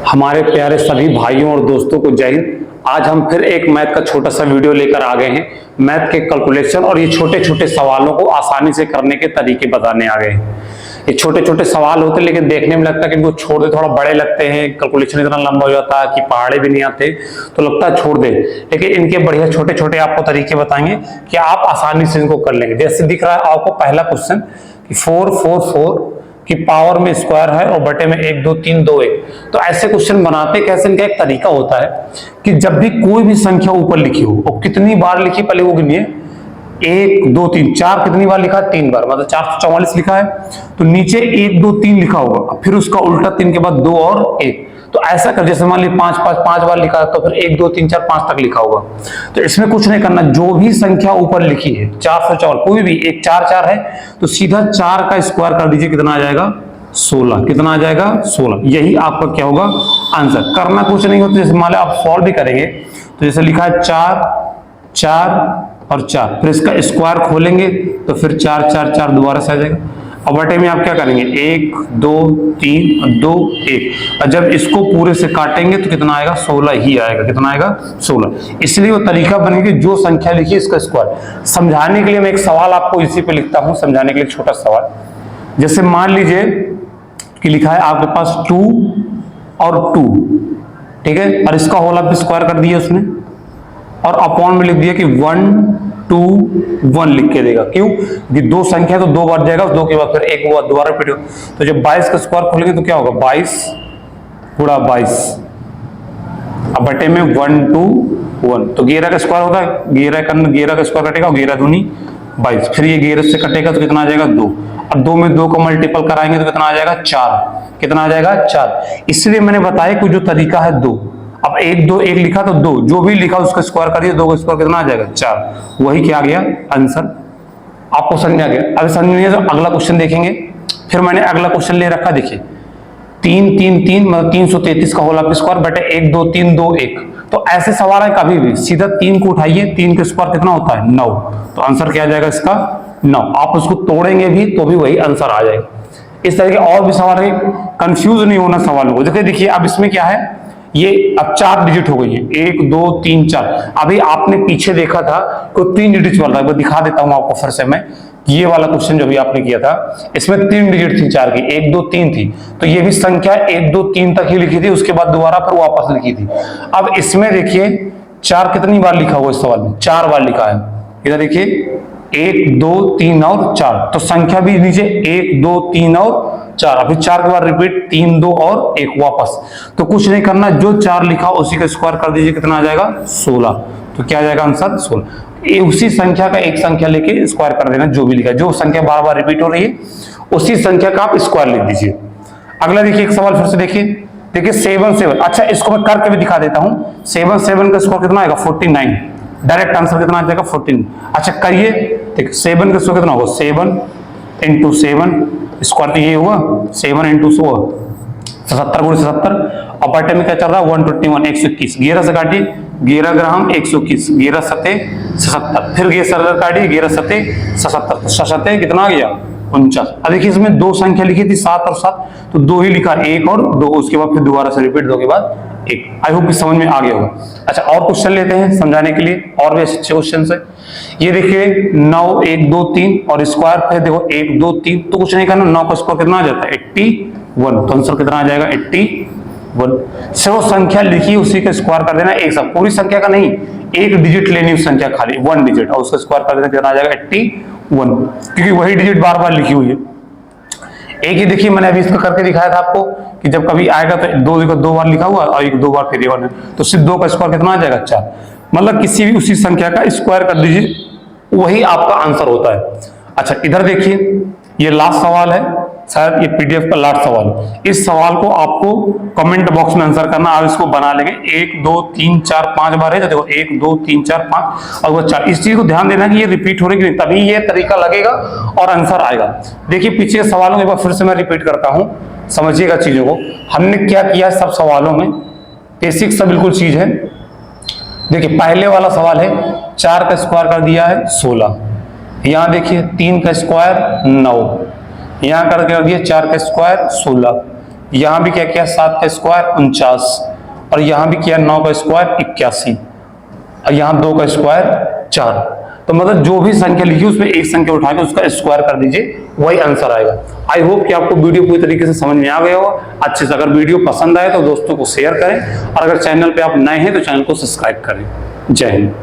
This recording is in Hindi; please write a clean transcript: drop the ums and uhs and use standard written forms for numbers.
हमारे प्यारे सभी भाइयों और दोस्तों को जय हिंद। आज हम फिर एक मैथ का छोटा सा वीडियो लेकर आ गए हैं। मैथ के कैलकुलेशन और ये छोटे छोटे सवालों को आसानी से करने के तरीके बताने आ गए हैं। ये छोटे छोटे सवाल होते हैं लेकिन देखने में लगता है कि इनको छोड़ दे, थोड़ा बड़े लगते हैं, कैलकुलेशन इतना लंबा हो जाता है कि पहाड़े भी नहीं आते, तो लगता है छोड़ दे। लेकिन इनके बढ़िया छोटे छोटे आपको तरीके बताएंगे कि आप आसानी से इनको कर लेंगे। जैसे दिख रहा है आपको पहला क्वेश्चन कि 444 कि पावर में स्क्वायर है और बटे में 1 2 3 2 1। तो ऐसे क्वेश्चन बनाते कैसे, इनका एक तरीका होता है कि जब भी कोई भी संख्या ऊपर लिखी हो और कितनी बार लिखी पहले वो गिनिए। 1 2 3 4 कितनी बार लिखा है? 3 बार, मतलब 444 लिखा है। तो नीचे 1 2 3 लिखा होगा, फिर उसका उल्टा 3 के बाद 2 और 1। तो ऐसा कर, जैसे मान ली 5 बार लिखा है तो फिर 1 2 3 4 5 तक लिखा होगा। तो इसमें कुछ नहीं करना, जो भी संख्या ऊपर लिखी है 444 कोई भी, एक 4 4 है तो सीधा 4 का स्क्वायर कर दीजिए, कितना आ जाएगा? 16। कितना आ जाएगा? 16। यही आपका क्या होगा? आंसर। करना कुछ नहीं होता, जैसे मान लो आप सॉल्व भी करेंगे तो जैसे लिखा है 4 4 और 4, फिर इसका स्क्वायर खोलेंगे तो फिर 4 4 4 दोबारा से आ जाएगा। अब बटे में आप क्या करेंगे? 1 2 3 2 1, और जब इसको पूरे से काटेंगे तो कितना आएगा? 16 ही आएगा। कितना आएगा? 16। इसलिए वो तरीका बनेगा, जो संख्या लिखी इसका स्क्वायर। समझाने के लिए मैं एक सवाल आपको इसी पे लिखता हूं, समझाने के लिए छोटा सवाल। जैसे मान लीजिए कि लिखा है आपके पास 2 और 2, ठीक है, और इसका होल आप स्क्वायर कर दिया उसने, और अपॉन में लिख दिया कि 1 2 1 लिख के देगा। क्यों? कि दो संख्या तो 2 बार जाएगा, 2 के बाद फिर 1 बार दोबारा रिपीट होगा। तो जब 22 का स्क्वायर खोलेंगे तो क्या होगा? 22 गुणा 22, अब बटे में 1 2 1। तो 11 का स्क्वायर होता है, 11 का स्क्वायर कटेगा, 11 दूनी 22, फिर ये 11 से कटेगा तो कितना आ जाएगा? 2। अब 2 में 2 को मल्टीपल कराएंगे तो कितना आ जाएगा? 4। कितना आ जाएगा? 4। इसलिए मैंने बताया कि जो तरीका है 2। अब 1 2 1 लिखा तो 2, जो भी लिखा उसका स्क्वायर करिए, 2 का स्क्वायर कितना आ जाएगा? 4। वही क्या आ गया? आंसर। आपको समझ आ गया? अभी समझ नहीं है तो अगला क्वेश्चन देखेंगे। फिर मैंने अगला क्वेश्चन ले रखा, देखिए 3 3 3 मतलब 333 का होल स्क्वायर बटे 1 2 3 2 1। तो ऐसे सवाल है, कभी भी सीधा 3 को उठाइए, 3 का स्क्वायर कितना होता है? 9। तो आंसर क्या आ जाएगा इसका? 9। आप उसको तोड़ेंगे भी तो भी वही आंसर आ जाएगा। इस तरह के और भी सवाल है, कंफ्यूज नहीं होना सवालों को। देखिए अब इसमें क्या है, ये अब 4 डिजिट हो गई है, 1 2 3 4। अभी आपने पीछे देखा था तो 3 डिजिट वाला था, दिखा देता हूं आपको फिर से मैं। ये वाला क्वेश्चन जो भी आपने किया था इसमें 3 डिजिट थी 4 की, 1 2 3 थी, तो ये भी संख्या 1 2 3 तक ही लिखी थी, उसके बाद दोबारा फिर वापस लिखी थी। अब इसमें देखिए 4 कितनी बार लिखा हुआ इस सवाल में? 4 बार लिखा है। इधर देखिए 1 2 3 और 4, तो संख्या भी नीचे 1 2 3 और 4, अभी 4 के बाद रिपीट 3 2 और 1 वापस। तो कुछ नहीं करना, जो 4 लिखा उसी का स्क्वायर कर दीजिए, कितना आ जाएगा? 16। तो क्या आ जाएगा आंसर? 16। ये उसी संख्या का एक संख्या लेके स्क्वायर कर देना, जो भी लिखा है, जो संख्या बार बार रिपीट हो रही है उसी संख्या का आप स्क्वायर लिख दीजिए। अगला देखिए एक सवाल फिर से देखिए 7 7। अच्छा इसको मैं करके भी दिखा देता हूं। 7 7 का स्क्वायर कितना आएगा? 49। डायरेक्ट आंसर कितना आ जाएगा? 14। अच्छा करिए, देखिए 7 का स्क्वायर कितना होगा? 7 इंटू 7 स्क्वायर, तो ये हुआ 7 इंटू 77 गुणे 77। और बटे में क्या चल रहा है? 121 121। 11 से काटिए, 11 ग्राम 121, 11 सते 77, फिर 11 काटिए, 11 सते 77, तो 77 कितना आ गया? 49। अब देखिए इसमें दो संख्या लिखी थी 7 और 7, तो 2 ही लिखा, 1 और 2, उसके बाद फिर दोबारा से रिपीट 2 के बाद 1। आई होप कि समझ में आ गया होगा। अच्छा और क्वेश्चन लेते हैं समझाने के लिए, और भी अच्छे क्वेश्चन है। ये देखिए 9 1 2 3 और स्क्वायर, फिर देखो 1 2 3, तो कुछ नहीं करना, 9 का स्क्वायर कितना आ जाता है? 81। तो आंसर कितना आ जाएगा? 81। सिर्फ संख्या लिखी उसी का स्क्वायर कर देना, एक साथ पूरी संख्या का नहीं, एक डिजिट लेनी उस संख्या खाली 1 डिजिट, और उसका स्क्वायर कर देना, कितना आ जाएगा? 81, क्योंकि वही डिजिट बार बार लिखी हुई है। एक ही देखिए मैंने अभी इसका करके दिखाया था आपको कि जब कभी आएगा तो 2 बार लिखा हुआ और 1 2 बार फिर 1, तो सिर्फ 2 का स्क्वायर कितना आ जाएगा? 4। मतलब किसी भी उसी संख्या का स्क्वायर कर दीजिए, वही आपका आंसर होता है। अच्छा इधर देखिए ये लास्ट सवाल है, शायद ये पीडीएफ का लास्ट सवाल है। इस सवाल को आपको कमेंट बॉक्स में आंसर करना, आप इसको बना लेंगे। 1 2 3 4 5 बार है, तो देखो 1 2 3 4 5 और वो 4। इस चीज को ध्यान देना कि ये रिपीट हो रही है, तभी ये तरीका लगेगा और आंसर आएगा। देखिए पीछे सवालों एक बार फिर से मैं रिपीट करता हूं, समझिएगा चीजों को। हमने क्या किया सब सवालों में, बेसिक सा बिल्कुल चीज है। देखिए पहले वाला सवाल है 4 का स्क्वायर कर दिया है 16, यहां देखिए 3 का स्क्वायर 9, यहां कर दिया 4 का स्क्वायर 16, यहां भी क्या किया 7 का स्क्वायर 49, और यहां भी किया 9 का स्क्वायर 81, और यहां 2 का स्क्वायर 4। तो मतलब जो भी संख्या लिखी उसमें एक संख्या उठा के उसका स्क्वायर कर दीजिए, वही आंसर आएगा। आई होप कि आपको वीडियो पूरी तरीके से समझ में आ गया होगा अच्छे से। अगर वीडियो पसंद आए तो दोस्तों को शेयर करें, और अगर चैनल पे आप नए हैं तो चैनल को सब्सक्राइब करें। जय हिंद।